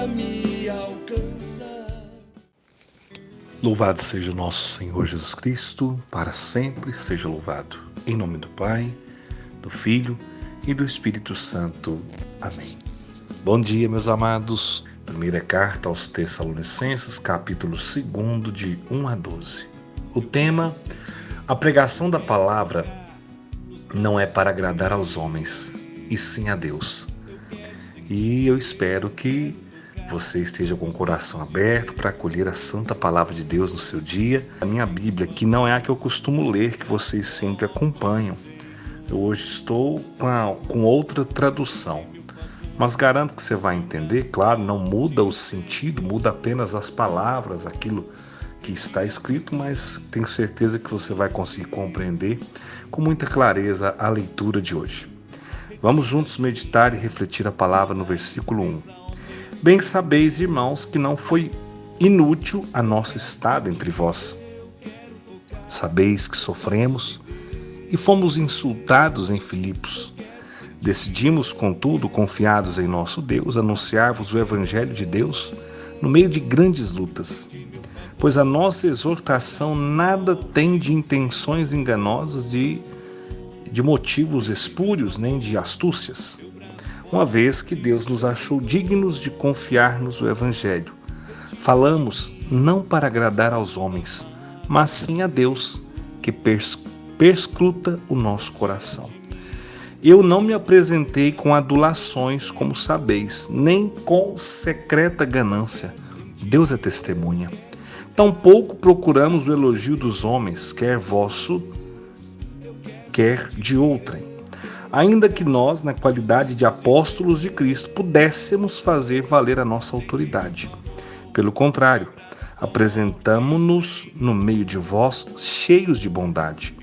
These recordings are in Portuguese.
pra me alcançar. Louvado seja o nosso Senhor Jesus Cristo, para sempre seja louvado. Em nome do Pai, do Filho e do Espírito Santo. Amém. Bom dia, meus amados. Primeira carta aos Tessalonicenses, capítulo 2, de 1 a 12. O tema: a pregação da palavra não é para agradar aos homens, e sim a Deus. E eu espero que você esteja com o coração aberto para acolher a santa palavra de Deus no seu dia. A minha Bíblia, que não é a que eu costumo ler, que vocês sempre acompanham. Eu hoje estou com outra tradução, mas garanto que você vai entender. Claro, não muda o sentido, muda apenas as palavras, aquilo que está escrito, mas tenho certeza que você vai conseguir compreender com muita clareza a leitura de hoje. Vamos juntos meditar e refletir a palavra no versículo 1. Bem sabeis, irmãos, que não foi inútil a nossa estada entre vós. Sabeis que sofremos e fomos insultados em Filipos. Decidimos, contudo, confiados em nosso Deus, anunciar-vos o Evangelho de Deus no meio de grandes lutas. Pois a nossa exortação nada tem de intenções enganosas, de motivos espúrios, nem de astúcias, uma vez que Deus nos achou dignos de confiar-nos o Evangelho. Falamos não para agradar aos homens, mas sim a Deus, que perscruta o nosso coração. Eu não me apresentei com adulações, como sabeis, nem com secreta ganância. Deus é testemunha. Tampouco procuramos o elogio dos homens, quer vosso, quer de outrem. Ainda que nós, na qualidade de apóstolos de Cristo, pudéssemos fazer valer a nossa autoridade. Pelo contrário, apresentamo-nos no meio de vós cheios de bondade,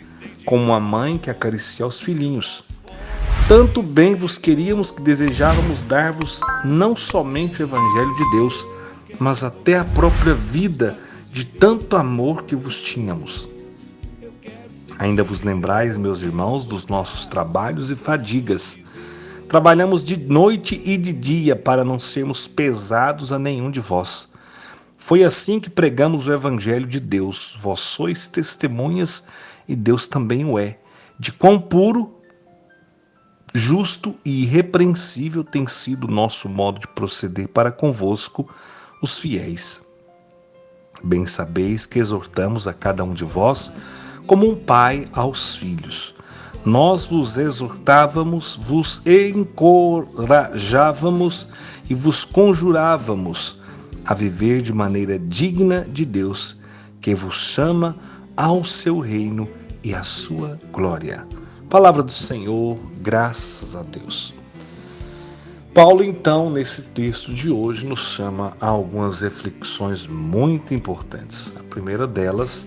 como uma mãe que acaricia os filhinhos. Tanto bem vos queríamos que desejávamos dar-vos não somente o Evangelho de Deus, mas até a própria vida, de tanto amor que vos tínhamos. Ainda vos lembrais, meus irmãos, dos nossos trabalhos e fadigas. Trabalhamos de noite e de dia para não sermos pesados a nenhum de vós. Foi assim que pregamos o Evangelho de Deus. Vós sois testemunhas e Deus também o é, de quão puro, justo e irrepreensível tem sido o nosso modo de proceder para convosco, os fiéis. Bem sabeis que exortamos a cada um de vós como um pai aos filhos. Nós vos exortávamos, vos encorajávamos e vos conjurávamos a viver de maneira digna de Deus, que vos chama ao seu reino e à sua glória. Palavra do Senhor, graças a Deus. Paulo, então, nesse texto de hoje, nos chama a algumas reflexões muito importantes. A primeira delas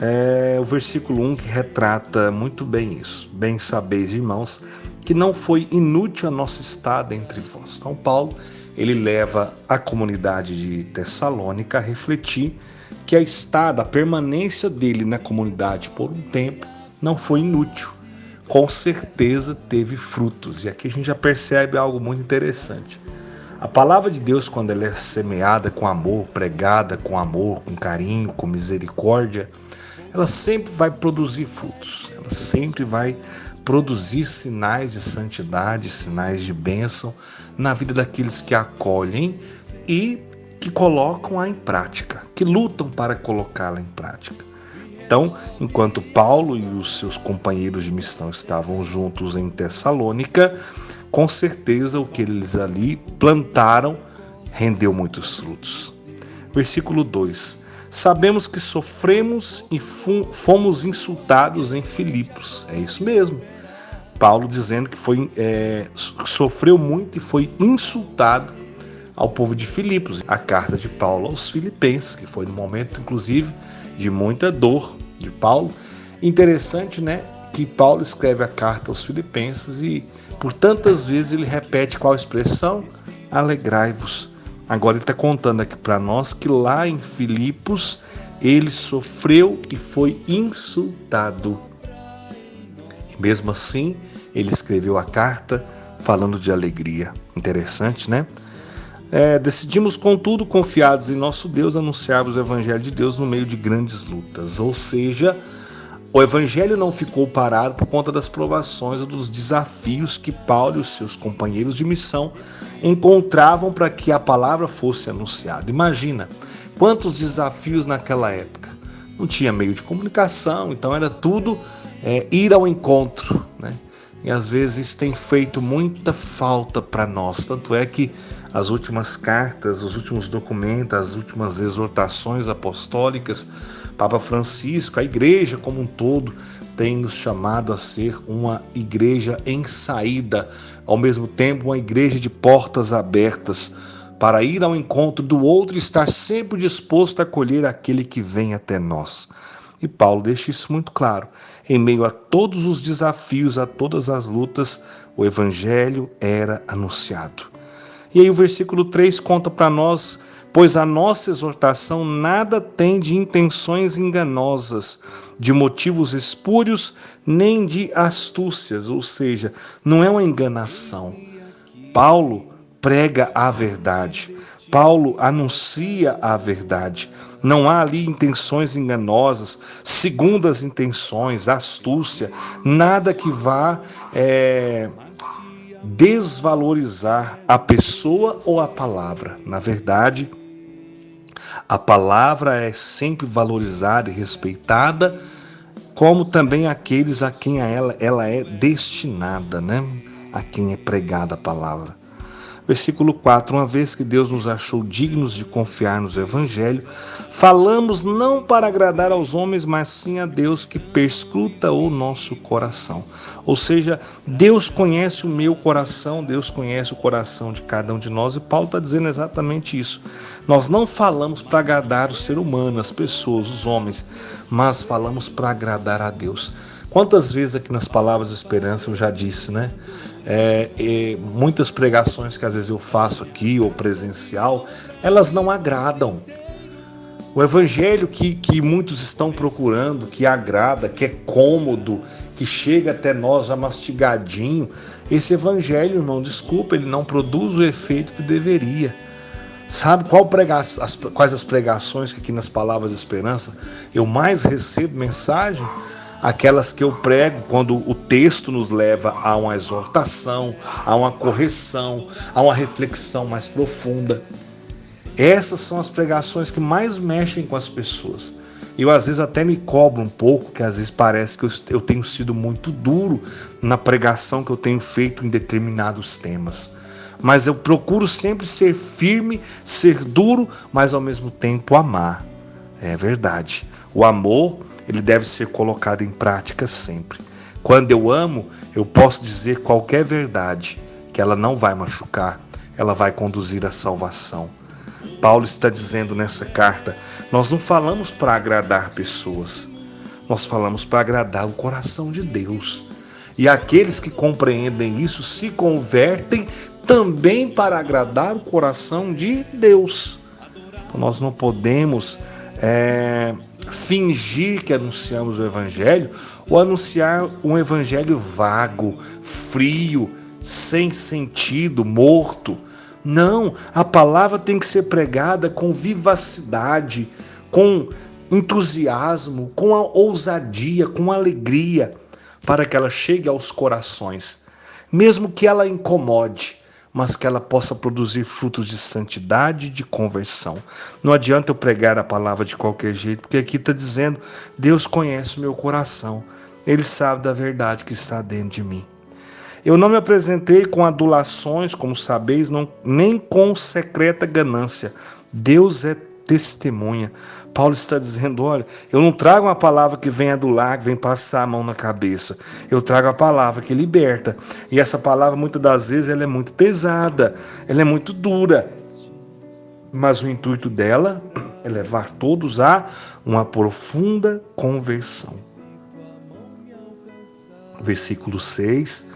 é o versículo 1, que retrata muito bem isso. Bem sabeis, irmãos, que não foi inútil a nossa estada entre vós. Então, Paulo, ele leva a comunidade de Tessalônica a refletir que a estada, a permanência dele na comunidade por um tempo, não foi inútil. Com certeza teve frutos. E aqui a gente já percebe algo muito interessante. A palavra de Deus, quando ela é semeada com amor, pregada com amor, com carinho, com misericórdia, ela sempre vai produzir frutos. Ela sempre vai produzir sinais de santidade, sinais de bênção na vida daqueles que a acolhem e que colocam-a em prática, que lutam para colocá-la em prática. Então, enquanto Paulo e os seus companheiros de missão estavam juntos em Tessalônica, com certeza o que eles ali plantaram rendeu muitos frutos. Versículo 2. Sabemos que sofremos e fomos insultados em Filipos. É isso mesmo. Paulo dizendo que sofreu muito e foi insultado ao povo de Filipos. A carta de Paulo aos Filipenses, que foi no momento, inclusive, de muita dor de Paulo. Interessante, né, que Paulo escreve a carta aos Filipenses e por tantas vezes ele repete qual expressão? Alegrai-vos. Agora ele está contando aqui para nós que lá em Filipos ele sofreu e foi insultado. E mesmo assim ele escreveu a carta falando de alegria. Interessante, né? Decidimos, contudo, confiados em nosso Deus, anunciar-vos o Evangelho de Deus no meio de grandes lutas. Ou seja, o Evangelho não ficou parado por conta das provações ou dos desafios que Paulo e os seus companheiros de missão encontravam para que a palavra fosse anunciada. Imagina quantos desafios naquela época. Não tinha meio de comunicação, então era tudo ir ao encontro, né? E às vezes isso tem feito muita falta para nós. Tanto é que as últimas cartas, os últimos documentos, as últimas exortações apostólicas, Papa Francisco, a igreja como um todo, tem nos chamado a ser uma igreja em saída, ao mesmo tempo uma igreja de portas abertas, para ir ao encontro do outro e estar sempre disposto a acolher aquele que vem até nós. E Paulo deixa isso muito claro. Em meio a todos os desafios, a todas as lutas, o Evangelho era anunciado. E aí o versículo 3 conta para nós: pois a nossa exortação nada tem de intenções enganosas, de motivos espúrios, nem de astúcias, ou seja, não é uma enganação. Paulo prega a verdade, Paulo anuncia a verdade. Não há ali intenções enganosas, segundas intenções, astúcia, nada que vá desvalorizar a pessoa ou a palavra. Na verdade, a palavra é sempre valorizada e respeitada, como também aqueles a quem ela é destinada, né? A quem é pregada a palavra. Versículo 4, uma vez que Deus nos achou dignos de confiar no Evangelho, falamos não para agradar aos homens, mas sim a Deus que perscruta o nosso coração. Ou seja, Deus conhece o meu coração, Deus conhece o coração de cada um de nós, e Paulo está dizendo exatamente isso. Nós não falamos para agradar o ser humano, as pessoas, os homens, mas falamos para agradar a Deus. Quantas vezes aqui nas Palavras de Esperança eu já disse, né? Muitas pregações que às vezes eu faço aqui ou presencial, elas não agradam. O evangelho que muitos estão procurando, que agrada, que é cômodo, que chega até nós já mastigadinho, esse evangelho, irmão, desculpa, ele não produz o efeito que deveria. Sabe quais as pregações que aqui nas Palavras de Esperança eu mais recebo mensagem? Aquelas que eu prego quando o texto nos leva a uma exortação, a uma correção, a uma reflexão mais profunda. Essas são as pregações que mais mexem com as pessoas. Eu às vezes até me cobro um pouco, que às vezes parece que eu tenho sido muito duro na pregação que eu tenho feito em determinados temas. Mas eu procuro sempre ser firme, ser duro, mas ao mesmo tempo amar. É verdade. O amor, ele deve ser colocado em prática sempre. Quando eu amo, eu posso dizer qualquer verdade, que ela não vai machucar, ela vai conduzir à salvação. Paulo está dizendo nessa carta, nós não falamos para agradar pessoas, nós falamos para agradar o coração de Deus. E aqueles que compreendem isso se convertem também para agradar o coração de Deus. Então nós não podemos fingir que anunciamos o Evangelho ou anunciar um Evangelho vago, frio, sem sentido, morto. Não, a palavra tem que ser pregada com vivacidade, com entusiasmo, com ousadia, com alegria, para que ela chegue aos corações, mesmo que ela incomode, mas que ela possa produzir frutos de santidade e de conversão. Não adianta eu pregar a palavra de qualquer jeito, porque aqui está dizendo, Deus conhece o meu coração, Ele sabe da verdade que está dentro de mim. Eu não me apresentei com adulações, como sabeis, nem com secreta ganância. Deus é testemunha. Paulo está dizendo, olha, eu não trago uma palavra que vem adular, que vem passar a mão na cabeça. Eu trago a palavra que liberta. E essa palavra, muitas das vezes, ela é muito pesada, ela é muito dura. Mas o intuito dela é levar todos a uma profunda conversão. Versículo 6.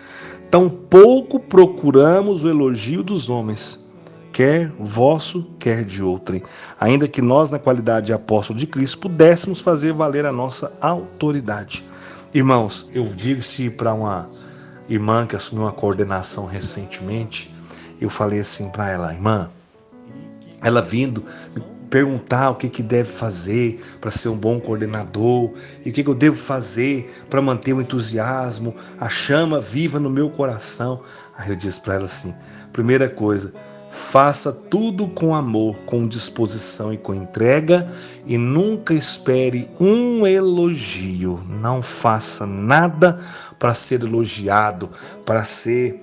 Tampouco procuramos o elogio dos homens, quer vosso, quer de outrem, ainda que nós, na qualidade de apóstolo de Cristo, pudéssemos fazer valer a nossa autoridade. Irmãos, eu disse para uma irmã que assumiu uma coordenação recentemente, eu falei assim para ela, irmã, ela vindo me perguntar o que deve fazer para ser um bom coordenador e o que eu devo fazer para manter o entusiasmo, a chama viva no meu coração. Aí eu disse para ela assim: primeira coisa, faça tudo com amor, com disposição e com entrega, e nunca espere um elogio. Não faça nada para ser elogiado, para ser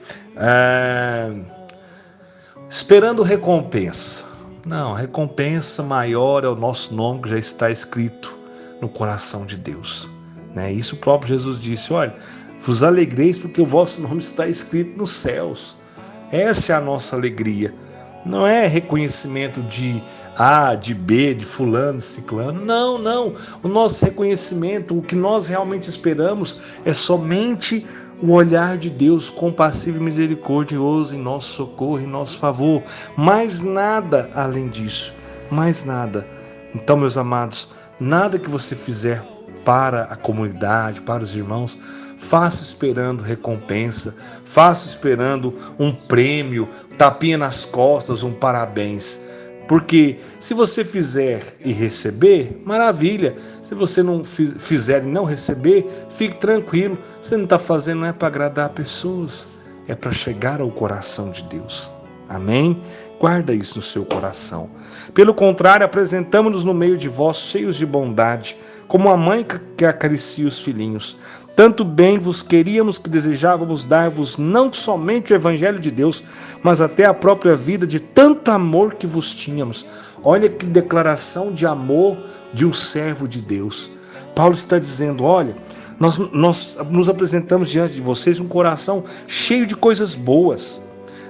esperando recompensa. Não, recompensa maior é o nosso nome que já está escrito no coração de Deus. Isso o próprio Jesus disse: olha, vos alegreis porque o vosso nome está escrito nos céus. Essa é a nossa alegria. Não é reconhecimento de A, de B, de fulano, de ciclano. Não. O nosso reconhecimento, o que nós realmente esperamos é somente o olhar de Deus compassivo e misericordioso em nosso socorro, em nosso favor. Mais nada além disso. Mais nada. Então, meus amados, nada que você fizer para a comunidade, para os irmãos, faça esperando recompensa, faça esperando um prêmio, tapinha nas costas, um parabéns. Porque se você fizer e receber, maravilha. Se você não fizer e não receber, fique tranquilo. Você não está fazendo, não é para agradar pessoas, é para chegar ao coração de Deus. Amém? Guarda isso no seu coração. Pelo contrário, apresentamo-nos no meio de vós cheios de bondade, como a mãe que acaricia os filhinhos. Tanto bem vos queríamos que desejávamos dar-vos não somente o Evangelho de Deus, mas até a própria vida, de tanto amor que vos tínhamos. Olha que declaração de amor de um servo de Deus. Paulo está dizendo: olha, nós nos apresentamos diante de vocês um coração cheio de coisas boas.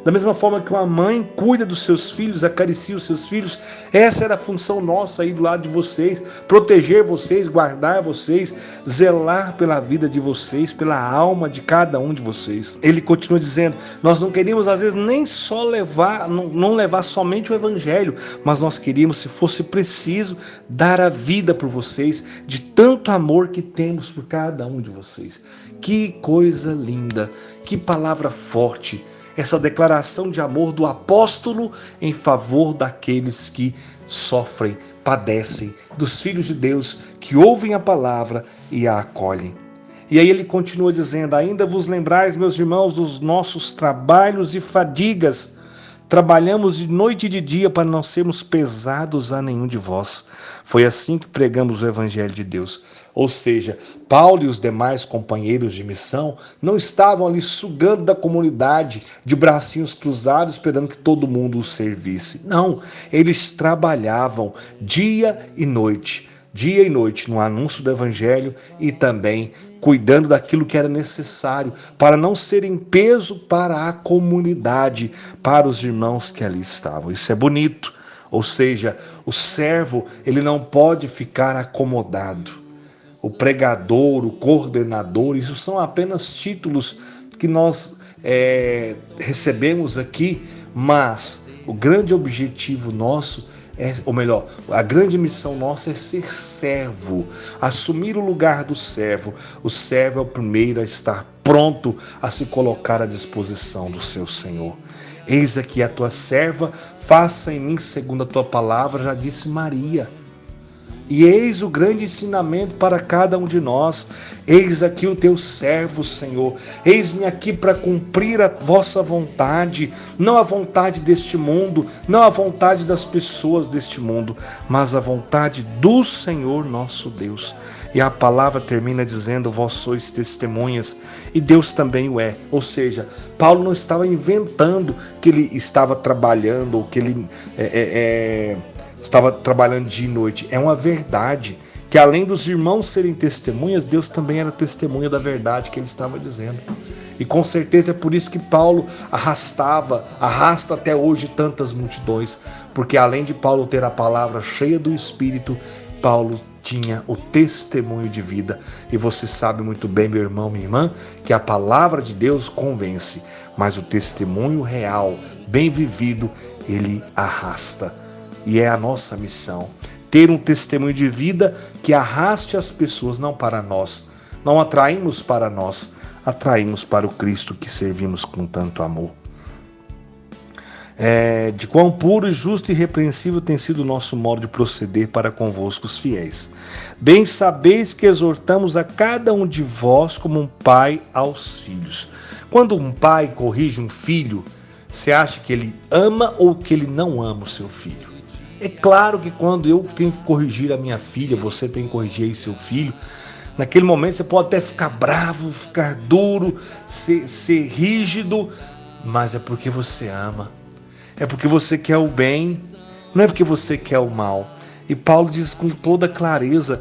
Da mesma forma que uma mãe cuida dos seus filhos, acaricia os seus filhos, essa era a função nossa aí do lado de vocês, proteger vocês, guardar vocês, zelar pela vida de vocês, pela alma de cada um de vocês. Ele continua dizendo: nós não queríamos às vezes nem só não levar somente o Evangelho, mas nós queríamos, se fosse preciso, dar a vida por vocês, de tanto amor que temos por cada um de vocês. Que coisa linda, que palavra forte. Essa declaração de amor do apóstolo em favor daqueles que sofrem, padecem, dos filhos de Deus que ouvem a palavra e a acolhem. E aí ele continua dizendo: ainda vos lembrais, meus irmãos, dos nossos trabalhos e fadigas. Trabalhamos de noite e de dia para não sermos pesados a nenhum de vós. Foi assim que pregamos o Evangelho de Deus. Ou seja, Paulo e os demais companheiros de missão não estavam ali sugando da comunidade de bracinhos cruzados esperando que todo mundo os servisse. Não, eles trabalhavam dia e noite no anúncio do Evangelho e também cuidando daquilo que era necessário para não serem peso para a comunidade, para os irmãos que ali estavam. Isso é bonito. Ou seja, o servo, ele não pode ficar acomodado. O pregador, o coordenador, isso são apenas títulos que nós recebemos aqui, mas o grande objetivo nosso a grande missão nossa é ser servo, assumir o lugar do servo. O servo é o primeiro a estar pronto a se colocar à disposição do seu Senhor. Eis aqui a tua serva, faça em mim segundo a tua palavra, já disse Maria. E eis o grande ensinamento para cada um de nós. Eis aqui o teu servo, Senhor. Eis-me aqui para cumprir a vossa vontade, não a vontade deste mundo, não a vontade das pessoas deste mundo, mas a vontade do Senhor nosso Deus. E a palavra termina dizendo: vós sois testemunhas, e Deus também o é. Ou seja, Paulo não estava inventando que ele estava trabalhando, ou que ele estava trabalhando dia e noite. É uma verdade que, além dos irmãos serem testemunhas, Deus também era testemunha da verdade que ele estava dizendo. E com certeza é por isso que Paulo arrasta até hoje tantas multidões, porque além de Paulo ter a palavra cheia do Espírito, Paulo tinha o testemunho de vida. E você sabe muito bem, meu irmão, minha irmã, que a palavra de Deus convence, mas o testemunho real, bem vivido, ele arrasta. E é a nossa missão, ter um testemunho de vida que arraste as pessoas, não para nós. Não atraímos para nós, atraímos para o Cristo que servimos com tanto amor. de quão puro, justo e irrepreensível tem sido o nosso modo de proceder para convosco os fiéis. Bem sabeis que exortamos a cada um de vós como um pai aos filhos. Quando um pai corrige um filho, você acha que ele ama ou que ele não ama o seu filho? É claro que quando eu tenho que corrigir a minha filha, você tem que corrigir aí seu filho, naquele momento você pode até ficar bravo, ficar duro, ser rígido, mas é porque você ama. É porque você quer o bem, não é porque você quer o mal. E Paulo diz com toda clareza: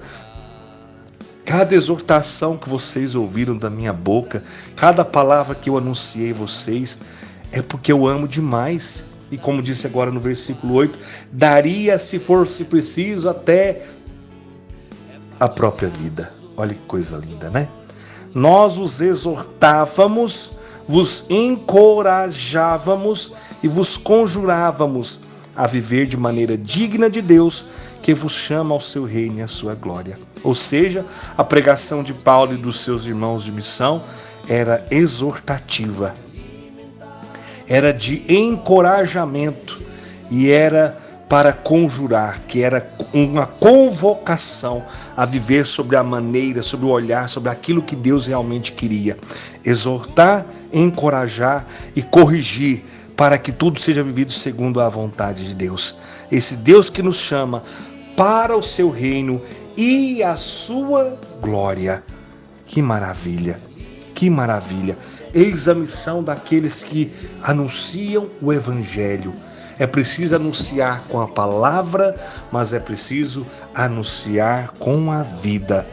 cada exortação que vocês ouviram da minha boca, cada palavra que eu anunciei a vocês, é porque eu amo demais. E como disse agora no versículo 8, daria, se fosse preciso, até a própria vida. Olha que coisa linda, né? Nós os exortávamos, vos encorajávamos e vos conjurávamos a viver de maneira digna de Deus, que vos chama ao seu reino e à sua glória. Ou seja, a pregação de Paulo e dos seus irmãos de missão era exortativa, era de encorajamento e era para conjurar, que era uma convocação a viver sobre a maneira, sobre o olhar, sobre aquilo que Deus realmente queria. Exortar, encorajar e corrigir para que tudo seja vivido segundo a vontade de Deus. Esse Deus que nos chama para o seu reino e a sua glória. Que maravilha, que maravilha. Eis a missão daqueles que anunciam o Evangelho. É preciso anunciar com a palavra, mas é preciso anunciar com a vida.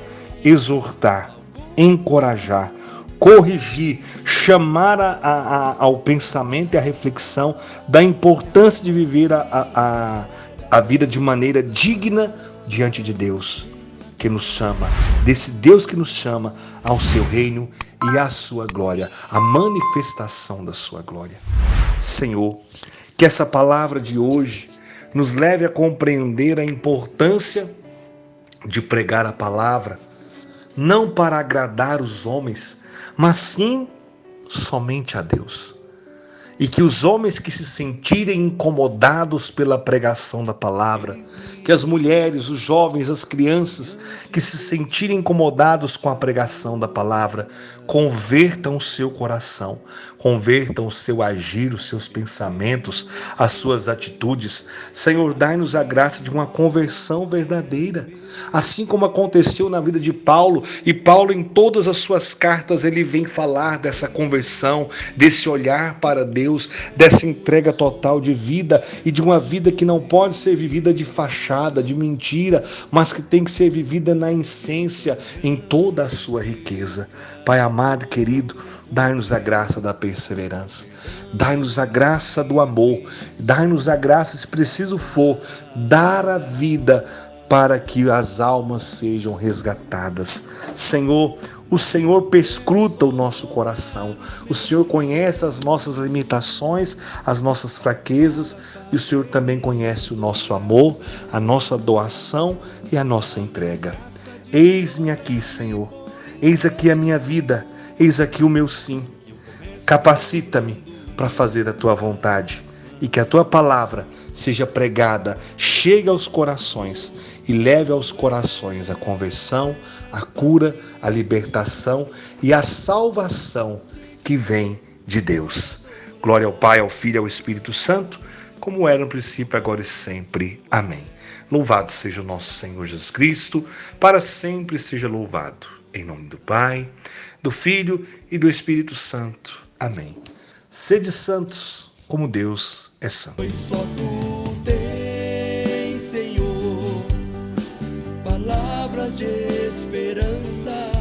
Exortar, encorajar, corrigir, chamar ao pensamento e à reflexão da importância de viver a vida de maneira digna diante de Deus, que nos chama, desse Deus que nos chama ao seu reino e à sua glória, a manifestação da sua glória. Senhor, que essa palavra de hoje nos leve a compreender a importância de pregar a palavra, não para agradar os homens, mas sim somente a Deus. E que os homens que se sentirem incomodados pela pregação da palavra, que as mulheres, os jovens, as crianças que se sentirem incomodados com a pregação da palavra, convertam o seu coração, convertam o seu agir, os seus pensamentos, as suas atitudes. Senhor, dai-nos a graça de uma conversão verdadeira, assim como aconteceu na vida de Paulo. E Paulo, em todas as suas cartas, ele vem falar dessa conversão, desse olhar para Deus, dessa entrega total de vida e de uma vida que não pode ser vivida de fachada, de mentira, mas que tem que ser vivida na essência, em toda a sua riqueza. Pai amado e querido, dai-nos a graça da perseverança, dai-nos a graça do amor, dai-nos a graça, se preciso for, dar a vida para que as almas sejam resgatadas. Senhor, o Senhor perscruta o nosso coração, o Senhor conhece as nossas limitações, as nossas fraquezas, e o Senhor também conhece o nosso amor, a nossa doação e a nossa entrega. Eis-me aqui, Senhor, eis aqui a minha vida, eis aqui o meu sim. Capacita-me para fazer a tua vontade e que a tua palavra seja pregada, chegue aos corações e leve aos corações a conversão, a cura, a libertação e a salvação que vem de Deus. Glória ao Pai, ao Filho e ao Espírito Santo, como era no princípio, agora e sempre. Amém. Louvado seja o nosso Senhor Jesus Cristo, para sempre seja louvado. Em nome do Pai, do Filho e do Espírito Santo. Amém. Sede santos, como Deus é santo. Pois só tu tens, Senhor, palavras de esperança